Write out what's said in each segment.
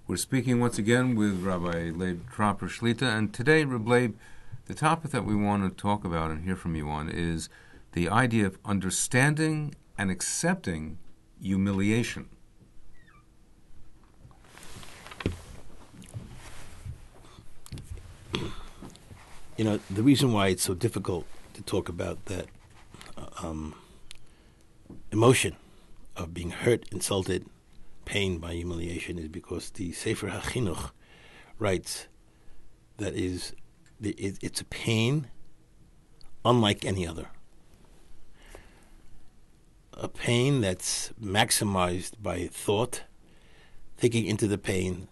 We're speaking once again with Rabbi Leib Tropper Shlita, and today, Rabbi Leib, the topic that we want to talk about and hear from you on is the idea of understanding and accepting humiliation. You know, the reason why it's so difficult to talk about that emotion of being hurt, insulted, pained by humiliation is because the Sefer HaChinuch writes that it's a pain unlike any other. A pain that's maximized by thought, thinking into the pain,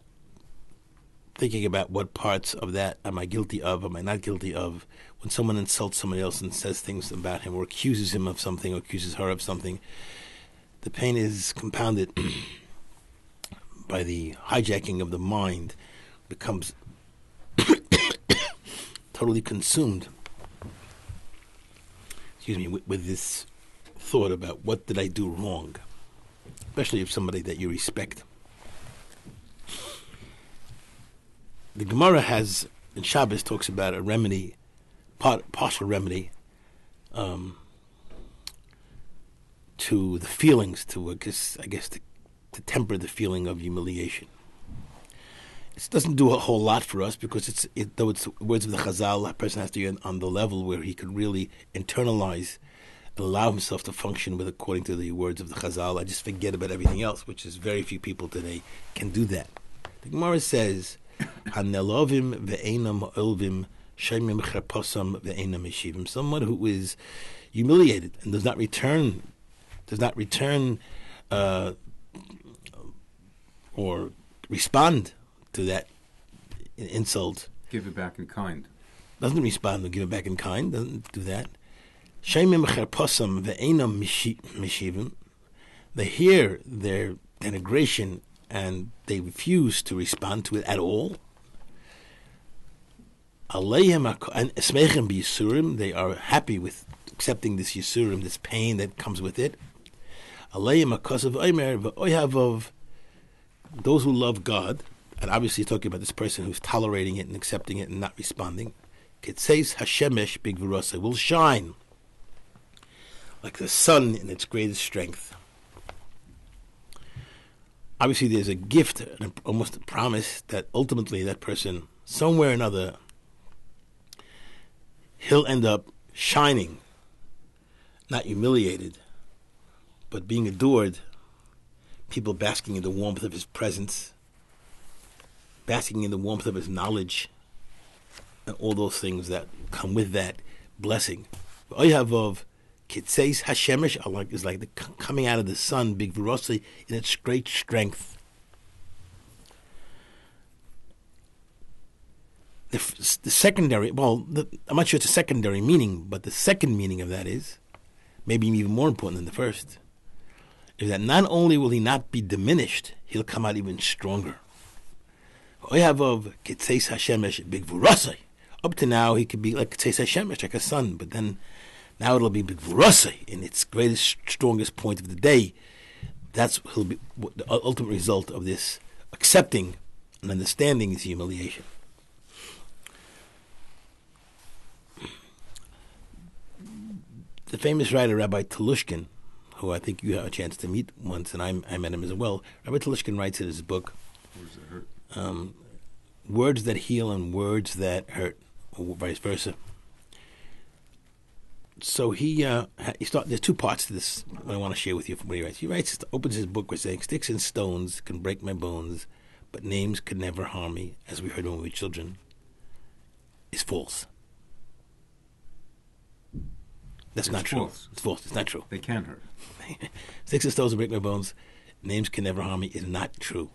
thinking about what parts of that am I guilty of, am I not guilty of. When someone insults somebody else and says things about him or accuses him of something or accuses her of something, the pain is compounded by the hijacking of the mind, becomes totally consumed, with this thought about what did I do wrong, especially if somebody that you respect. The Gemara has, in Shabbos, talks about a remedy, partial remedy, to the feelings, to temper the feeling of humiliation. It doesn't do a whole lot for us because though it's words of the Chazal, a person has to be on the level where he could really internalize and allow himself to function with according to the words of the Chazal. I just forget about everything else, which is very few people today can do that. The Gemara says, "Hanelovim ve'enam olvim shemim cherposam ve'enam meshivim." Someone who is humiliated and does not return or respond to that insult. Give it back in kind. Doesn't respond or give it back in kind. Doesn't do that. Shemim cherposam ve'enam meshivim. They hear their denigration and they refuse to respond to it at all. And esmechem b'yisurim, they are happy with accepting this yisurim, this pain that comes with it. Aleim akasav omer v'oyhavov, those who love God, and obviously talking about this person who's tolerating it and accepting it and not responding. Ketseis hashemesh bigvurasa, will shine like the sun in its greatest strength. Obviously, there's a gift, almost a promise, that ultimately that person, somewhere or another, he'll end up shining, not humiliated, but being adored, people basking in the warmth of his presence, basking in the warmth of his knowledge, and all those things that come with that blessing. Oyhavov Kitseis Hashemesh is like the coming out of the sun, big verosity in its great strength. The secondary, I'm not sure it's a secondary meaning, but the second meaning of that is, maybe even more important than the first, is that not only will he not be diminished, he'll come out even stronger. Oyhavov Kitseis Hashemesh big verosity. Up to now, he could be like Kitseis Hashemesh, like a sun, but then now it'll be Bigvurasa in its greatest, strongest point of the day. He'll be the ultimate result of this accepting and understanding his humiliation. The famous writer Rabbi Telushkin, who I think you have a chance to meet once, and I met him as well. Rabbi Telushkin writes in his book, Words That Heal and Words That Hurt, or vice versa. So there's two parts to this I want to share with you from what he writes. He opens his book with saying, "Sticks and stones can break my bones, but names can never harm me," as we heard when we were children, is false. That's not true. It's false. It's not true. They can hurt. Sticks and stones can break my bones, names can never harm me is not true.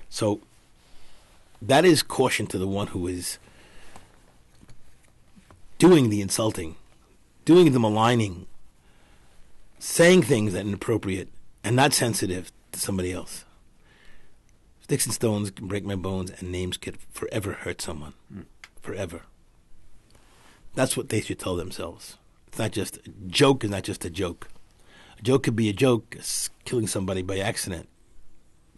So that is caution to the one who is doing the insulting, doing the maligning, saying things that are inappropriate and not sensitive to somebody else. Sticks and stones can break my bones, and names can forever hurt someone. Forever. That's what they should tell themselves. It's not just a joke. Is not just a joke. A joke could be a joke. Killing somebody by accident.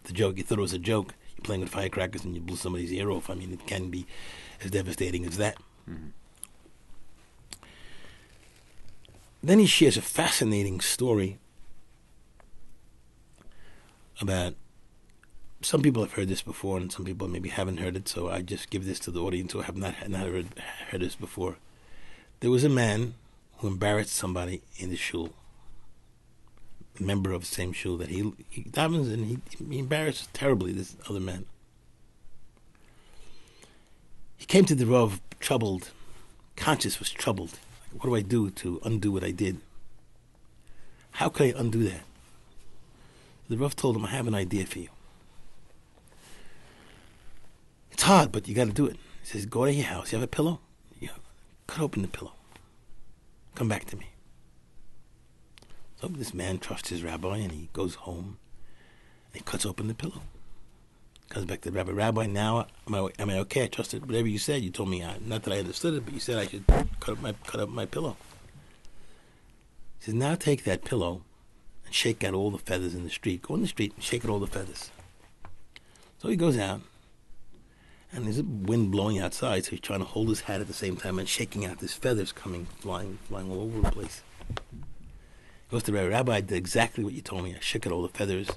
The joke, you thought it was a joke. playing with firecrackers and you blew somebody's ear off. I mean, it can be as devastating as that. Mm-hmm. Then he shares a fascinating story about, some people have heard this before and some people maybe haven't heard it, so I just give this to the audience who have not heard this before. There was a man who embarrassed somebody in the shul, a member of the same shul that he davens, and he embarrassed terribly this other man. He came to the Rav troubled, conscience was troubled. What do I do to undo what I did? How can I undo that? The Rav told him, I have an idea for you. It's hard, but you got to do it. He says, go to your house. You have a pillow? Yeah. Cut open the pillow. Come back to me. So this man trusts his rabbi, and he goes home, and he cuts open the pillow. Comes back to the rabbi. Rabbi, now am I okay? I trusted whatever you said. You told me, not that I understood it, but you said I should cut up my pillow. He says, now take that pillow and shake out all the feathers in the street. Go in the street and shake out all the feathers. So he goes out, and there's a wind blowing outside, so he's trying to hold his hat at the same time and shaking out these feathers flying all over the place. He goes to the rabbi, I did exactly what you told me. I shook out all the feathers.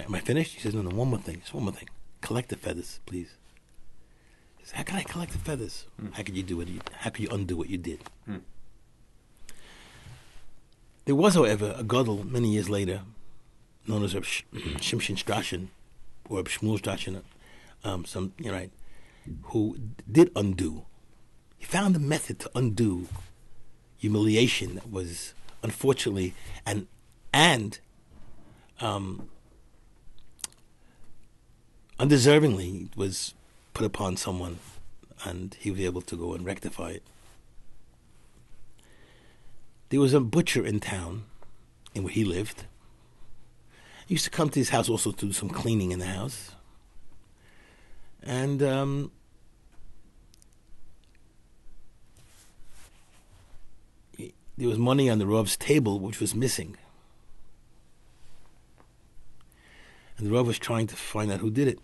Am I finished? He says, no, one more thing. Just one more thing. Collect the feathers, please. He says, how can I collect the feathers? How could you do it? How could you undo what you did? There was, however, a gadol many years later, known as Shimshon Strachan, or Shmuel Strachan, who did undo. He found a method to undo humiliation that was, unfortunately, and undeservingly was put upon someone, and he was able to go and rectify it. There was a butcher in town, in where he lived. He used to come to his house also to do some cleaning in the house. And there was money on the Rav's table which was missing. And the Rav was trying to find out who did it.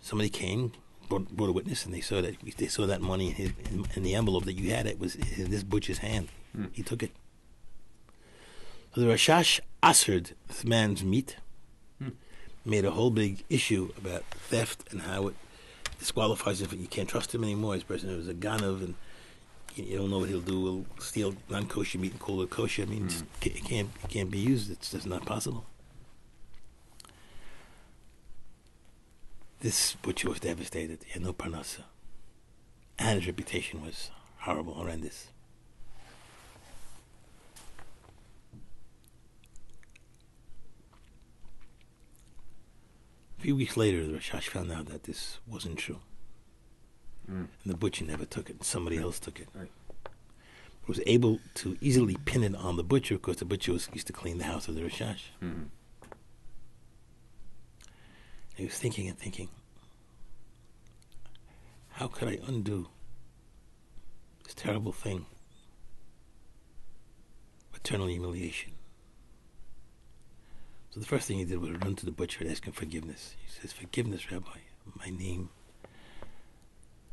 Somebody came, brought a witness, and they saw that money in the envelope that you had. It was in this butcher's hand. He took it. So the Rashash assered this man's meat, made a whole big issue about theft and how it disqualifies him. You can't trust him anymore. This person is a ganav, and you don't know what he'll do. He'll steal non-kosher meat and call it kosher. I mean, it can't be used. It's just not possible. This butcher was devastated. He had no parnasa. And his reputation was horrible, horrendous. A few weeks later, the Rashash found out that this wasn't true. And the butcher never took it. Somebody else took it. Right. Was able to easily pin it on the butcher because the butcher used to clean the house of the Rashash. He was thinking and thinking, how could I undo this terrible thing? Eternal humiliation. So the first thing he did was run to the butcher and ask him forgiveness. He says, forgiveness, Rabbi. My name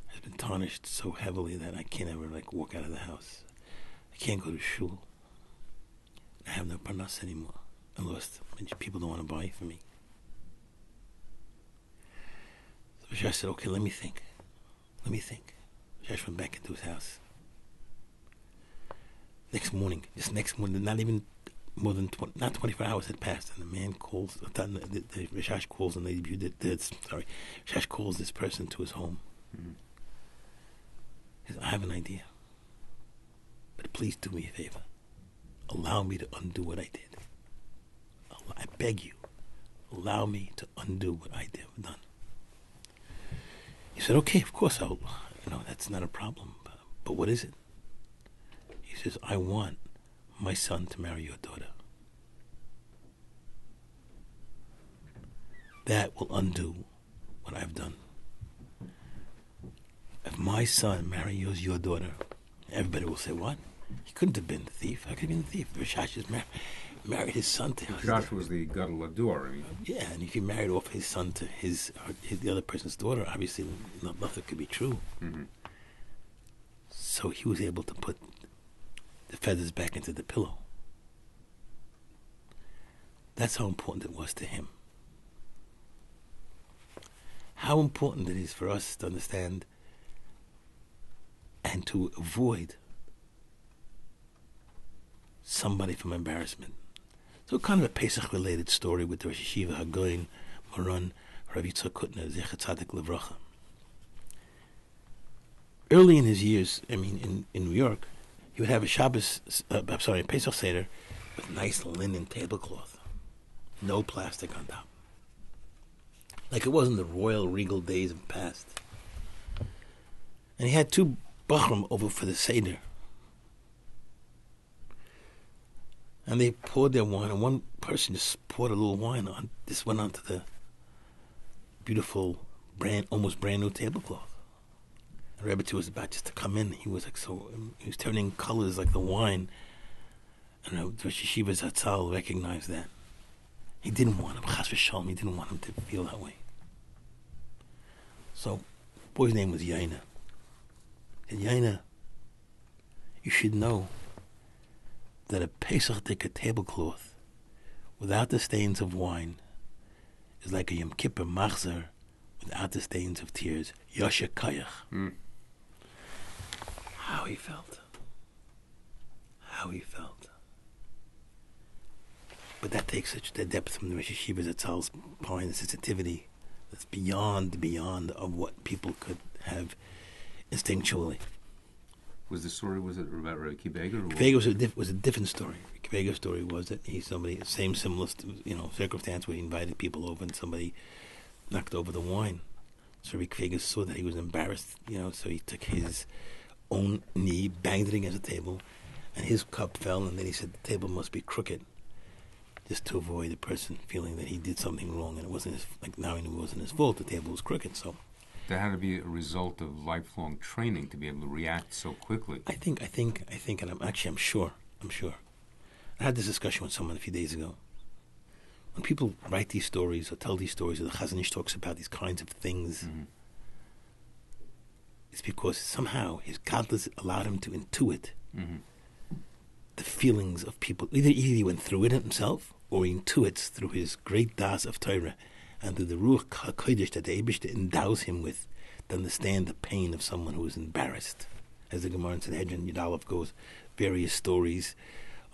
has been tarnished so heavily that I can't ever walk out of the house. I can't go to shul. I have no parnas anymore. I lost. People don't want to buy for me. So Rashash said, okay, let me think. Rashash went back into his house. Next morning, not even more than 24 hours had passed, and the man calls, the Rashash calls, and Rashash calls this person to his home. He says, I have an idea, but please do me a favor. Allow me to undo what I did. I beg you, allow me to undo what I have done. He said, okay, of course, that's not a problem, but what is it? He says, I want my son to marry your daughter. That will undo what I've done. If my son marries your daughter, everybody will say, what? He couldn't have been the thief. How could he have been the thief? Rashash is married. married his son to his Joshua was the Gadol Ador. I mean, yeah, and if he married off his son to the other person's daughter, obviously nothing could be true. mm-hmm. So he was able to put the feathers back into the pillow. That's how important it was to him. How important it is for us to understand and to avoid somebody from embarrassment. So kind of a Pesach-related story with the Rosh Yeshiva Hagoyin Moran Rav Yitzchak Kutner Zecher Tzadik Livracha. Early in his years, in New York, he would have a Pesach Seder with nice linen tablecloth, no plastic on top, like it was in the royal regal days of the past. And he had two bachram over for the Seder. And they poured their wine, and one person just poured a little wine on. This went onto the beautiful, almost brand new tablecloth. And Rebbe too was about just to come in. He was he was turning colors like the wine. And Rosh Yeshiva Zatzal recognized that. He didn't want him, Chas v'shalom, he didn't want him to feel that way. So, the boy's name was Yaina. And Yaina, you should know that a Pesach Dika tablecloth without the stains of wine is like a Yom Kippur machzer without the stains of tears. Yoshe Kayach. How he felt. How he felt. But that takes such the depth from the Rosh Yeshiva Zatzal's point, the sensitivity that's beyond of what people could have instinctually. Was it about Rabbi Kiva was a different story. Kivager's story was that he's somebody, similar circumstance where he invited people over and somebody knocked over the wine. So Rabbi Kivager saw that he was embarrassed, so he took his own knee, banged it against the table, and his cup fell, and then he said the table must be crooked, just to avoid the person feeling that he did something wrong, and it wasn't now he knew it wasn't his fault, the table was crooked, so. That had to be a result of lifelong training to be able to react so quickly. I think, and I'm sure. I had this discussion with someone a few days ago. When people write these stories or tell these stories, or the Chazon Ish talks about these kinds of things, it's because somehow his godless allowed him to intuit the feelings of people. Either he went through it himself, or he intuits through his great das of Torah, and through the Ruach HaKodesh that the Eibishter endows him with, to understand the pain of someone who is embarrassed. As the Gemara in Sanhedrin Yudalef goes, various stories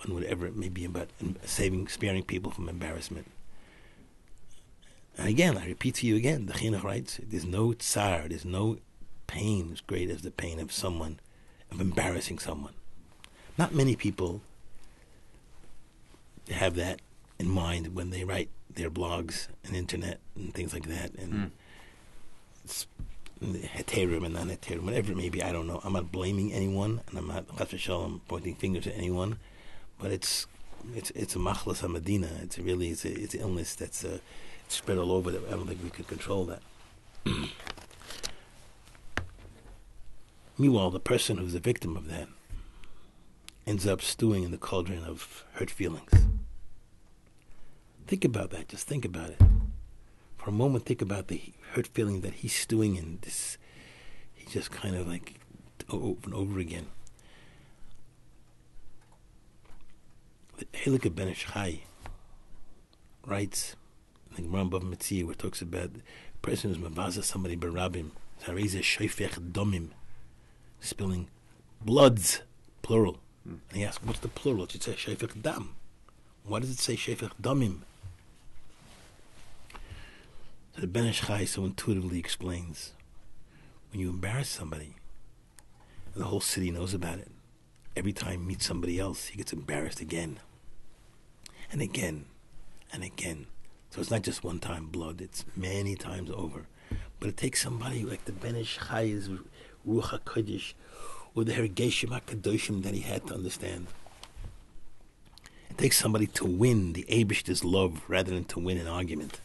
on whatever it may be about sparing people from embarrassment. And again, I repeat to you again, the Chinuch writes, there's no tsar, there's no pain as great as the pain of embarrassing someone. Not many people have that in mind when they write their blogs and internet and things like that, and heterim and non-heterim, whatever it may be. I don't know. I'm not blaming anyone, and I'm not chas v'shalom pointing fingers at anyone, but it's a machlas hamadina. It's an illness that's spread all over. That I don't think we could control that. Meanwhile, the person who's the victim of that ends up stewing in the cauldron of hurt feelings. Think about that. Just think about it. For a moment, think about the hurt feeling that he's stewing in. He just kind of over and over again. The Helika Ben Ish Chai writes in the Gemara Bava Metzia, where it talks about the person who's mavaza somebody barabim, zareze shoifech domim, spilling bloods, plural. And he asks, what's the plural? It should say shoifech dam. Why does it say shoifech domim? So the Ben Ish Chai so intuitively explains, when you embarrass somebody, and the whole city knows about it, every time he meets somebody else, he gets embarrassed again, and again, and again. So it's not just one time blood, it's many times over. But it takes somebody like the Ben Ish Chai's Ruach HaKodesh, or the Hergeshim HaKadoshim that he had to understand. It takes somebody to win the Eibishter's love rather than to win an argument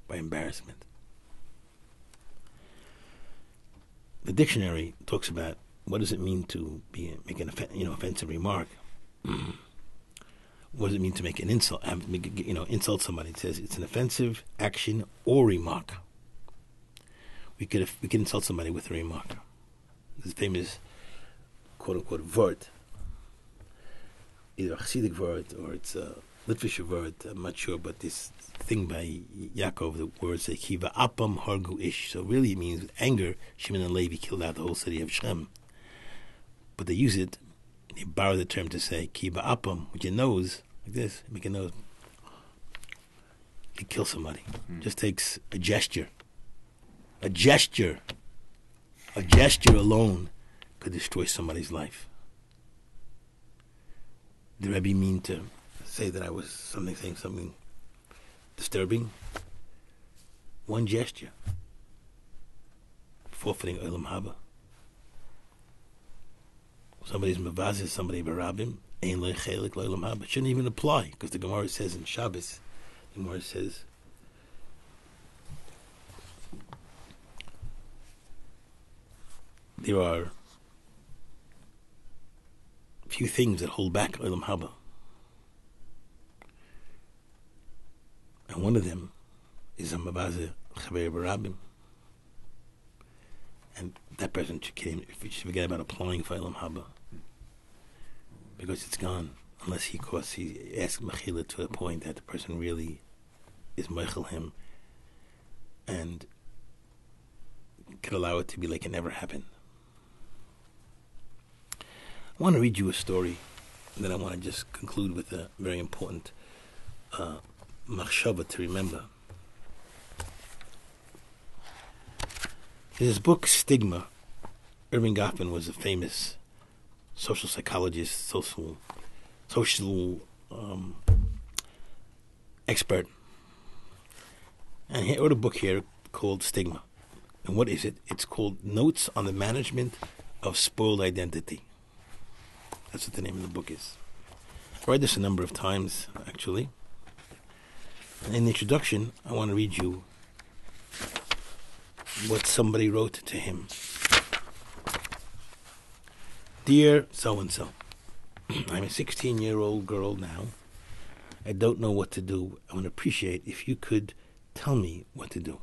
by embarrassment. The dictionary talks about what does it mean to make an offensive remark. what does it mean to make an insult? Insult somebody. It says it's an offensive action or remark. We could insult somebody with a remark. This famous quote unquote word, either a Hasidic word or it's a Litvish word. I'm not sure, but this thing by Yaakov, the words say "Kiva apam hargu ish." So really, it means with anger, Shimon and Levi killed out the whole city of Shem. But they use it. They borrow the term to say "Kiva apam" with your nose like this. Make a nose. You kill somebody. Just takes a gesture. A gesture alone could destroy somebody's life. Did Rebbe mean to say that I was saying something disturbing? One gesture, forfeiting Olam Haba. Somebody's mavazis, somebody barabim, ein lo chelik lo Olam Haba. It shouldn't even apply, because the Gemara says in Shabbos, the Gemara says, there are few things that hold back Olam Haba. And one of them is a Mavazeh Chaver Barabim. And that person should forget about applying for Olam Haba. Because it's gone. Unless he asks Mechila to a point that the person really is Meichel him and could allow it to be like it never happened. I want to read you a story, and then I want to just conclude with a very important machshava to remember. In his book, Stigma, Irving Goffman was a famous social psychologist, social expert. And he wrote a book here called Stigma. And what is it? It's called Notes on the Management of Spoiled Identity. That's what the name of the book is. I read this a number of times, actually. And in the introduction, I want to read you what somebody wrote to him. Dear so-and-so, I'm a 16-year-old girl now. I don't know what to do. I would appreciate if you could tell me what to do.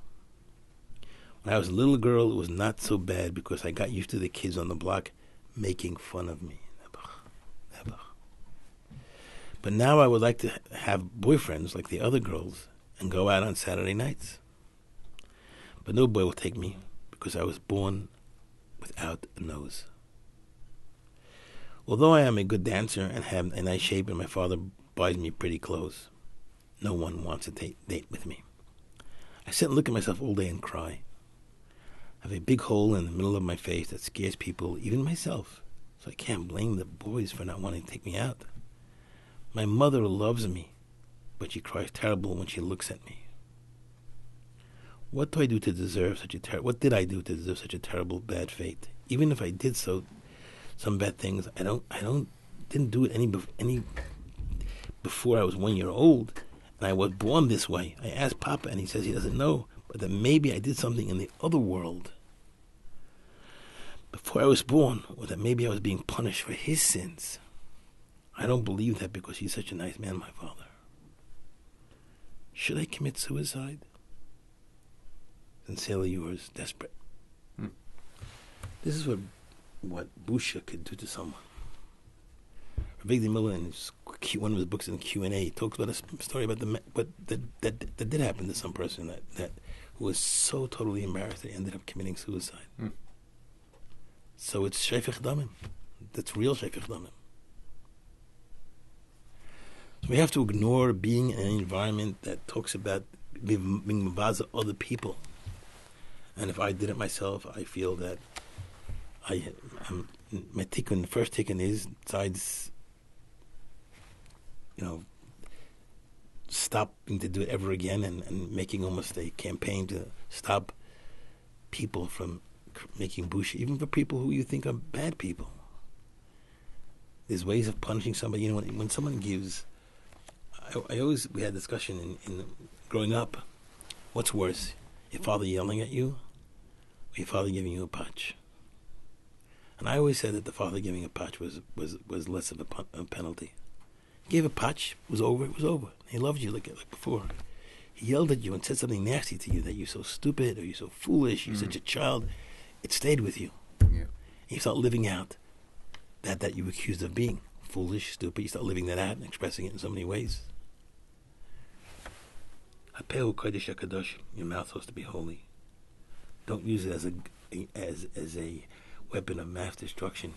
When I was a little girl, it was not so bad because I got used to the kids on the block making fun of me. But now I would like to have boyfriends like the other girls and go out on Saturday nights. But no boy will take me because I was born without a nose. Although I am a good dancer and have a nice shape and my father buys me pretty clothes, no one wants to date with me. I sit and look at myself all day and cry. I have a big hole in the middle of my face that scares people, even myself, so I can't blame the boys for not wanting to take me out. My mother loves me, but she cries terrible when she looks at me. What do I do to deserve such a what did I do to deserve such a terrible bad fate? Even if I did some bad things, didn't do it any before I was 1 year old, and I was born this way. I asked Papa, and he says he doesn't know, but that maybe I did something in the other world before I was born, or that maybe I was being punished for his sins. I don't believe that because he's such a nice man, my father. Should I commit suicide? Sincerely yours, desperate. This is what Busha could do to someone. Rabbi Miller, in one of his books in Q&A, talks about a story about that did happen to some person that who was so totally embarrassed that he ended up committing suicide. So it's Shefech Damim. That's real Shefech Damim. So we have to ignore being in an environment that talks about being mavaza other people. And if I did it myself, I feel that my tikkun, the first tikkun is, besides, stopping to do it ever again and making almost a campaign to stop people from making busha, even for people who you think are bad people. There's ways of punishing somebody. When someone gives, we had discussion in growing up, what's worse, your father yelling at you or your father giving you a patch? And I always said that the father giving a patch was less of a penalty. gave a patch, it was over, He loved you like before. He yelled at you and said something nasty to you, that you're so stupid, or you're so foolish, you're such a child. It stayed with you. Yeah. You start living out that you were accused of being foolish, stupid. You start living that out and expressing it in so many ways. Your mouth supposed to be holy. Don't use it as a weapon of mass destruction,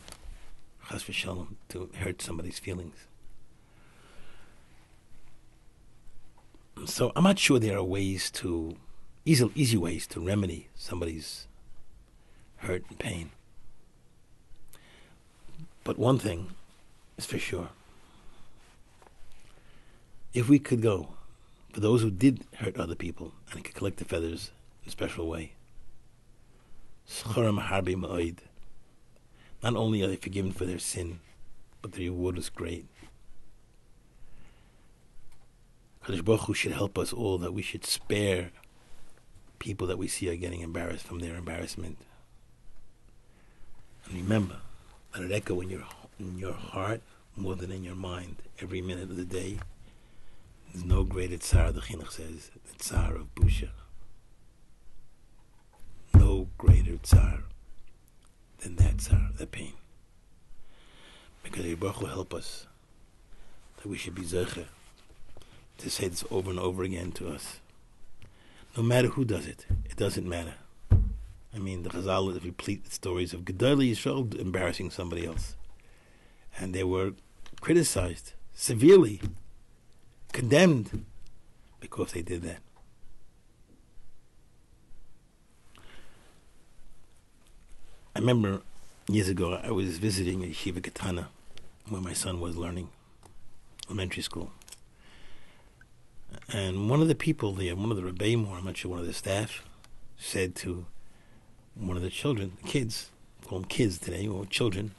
chas v'shalom, to hurt somebody's feelings. So I'm not sure there are ways to easy ways to remedy somebody's hurt and pain. But one thing is for sure: if we could go for those who did hurt other people and could collect the feathers in a special way, not only are they forgiven for their sin, but the reward is great. Kadosh Baruch Hu should help us all that we should spare people that we see are getting embarrassed from their embarrassment. And remember, let it echo in your heart more than in your mind every minute of the day. There's no greater tsar, the Chinuch says, the tsar of Busha. No greater tsar than that tsar, that pain. Because Baruch will help us that we should be zeicher to say this over and over again to us. No matter who does it, it doesn't matter. I mean, the Chazal is replete with stories of Gedolei Yisrael embarrassing somebody else. And they were criticized, severely condemned, because they did that. I remember years ago I was visiting a yeshiva katana where my son was learning elementary school. And one of the people there, one of the rebbeim, or I'm not sure, one of the staff, said to one of the children, the kids, call them kids today, or children,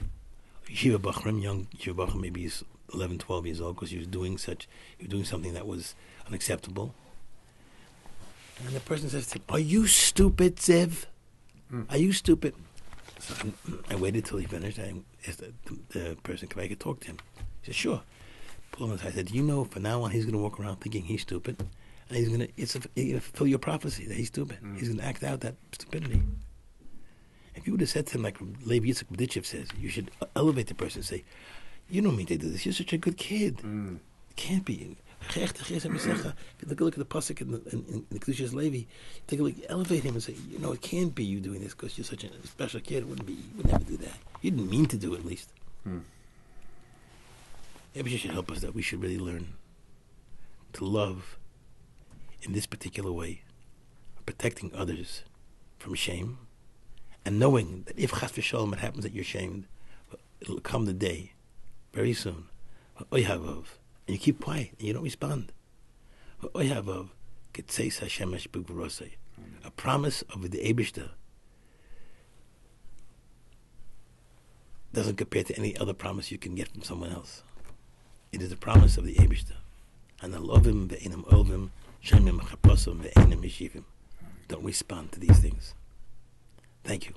yeshiva bachrim, young yeshiva bachrim, maybe he's 11, 12 years old, because he was doing something that was unacceptable. And the person says to him, "Are you stupid, Zev? Are you stupid?" So I waited till he finished. I asked the person if I could talk to him. He said, "Sure." Pull him aside. I said, "Do you know from now on he's going to walk around thinking he's stupid, and he's going to fulfill your prophecy that he's stupid. He's going to act out that stupidity." If you would have said to him, like Lev Yitzchak B'ditchev says, you should elevate the person and say, "You don't mean to do this. You're such a good kid. It can't be." If you look at the pasuk in the Kedushas Levi, take a look, elevate him and say, "It can't be you doing this because you're such a special kid. It wouldn't be. You would never do that. You didn't mean to do it, at least." Maybe you should help us that we should really learn to love in this particular way, protecting others from shame, and knowing that if chas v'shalom it happens that you're shamed, it'll come the day, very soon, and you keep quiet and you don't respond. A promise of the Eibishter doesn't compare to any other promise you can get from someone else. It is a promise of the Eibishter. And I love him, ve'enam olvim, shemim chaposam, ve'enam yeshivim. Don't respond to these things. Thank you.